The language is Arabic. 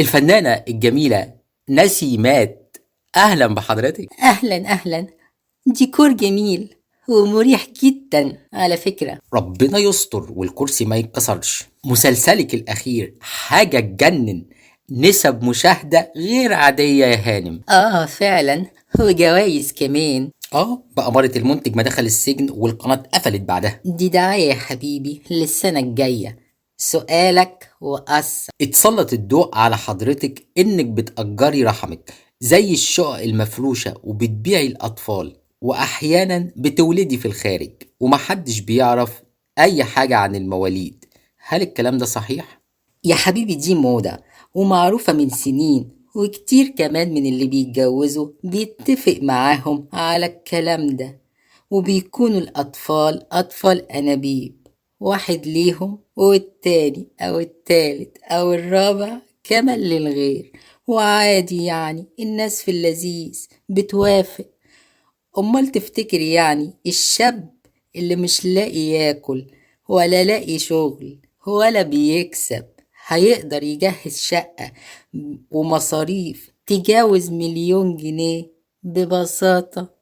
الفنانة الجميلة نسيمات، أهلا بحضرتك. أهلا أهلا. ديكور جميل ومريح جدا على فكرة. ربنا يستر والكرسي ما يتكسرش. مسلسلك الأخير حاجة تجنن، نسب مشاهدة غير عادية يا هانم. فعلا، وجوايز كمان. بأمارة المنتج ما دخل السجن والقناة اتقفلت بعدها. دي دعاية يا حبيبي للسنة الجاية. سؤالك وأثر. اتسلط الضوء على حضرتك إنك بتأجري رحمك زي الشقق المفروشة وبتبيعي الأطفال، وأحيانا بتولدي في الخارج ومحدش بيعرف أي حاجة عن المواليد. هل الكلام ده صحيح؟ يا حبيبي دي موضة ومعروفة من سنين، وكتير كمان من اللي بيتجوزوا بيتفق معاهم على الكلام ده، وبيكونوا الأطفال أطفال أنابيب، واحد ليهم والتاني أو التالت أو الرابع كمان للغير، وعادي يعني الناس في اللذيذ بتوافق. أمال تفتكر يعني الشاب اللي مش لاقي ياكل ولا لاقي شغل ولا بيكسب هيقدر يجهز شقة ومصاريف تجاوز 1,000,000 جنيه ببساطة؟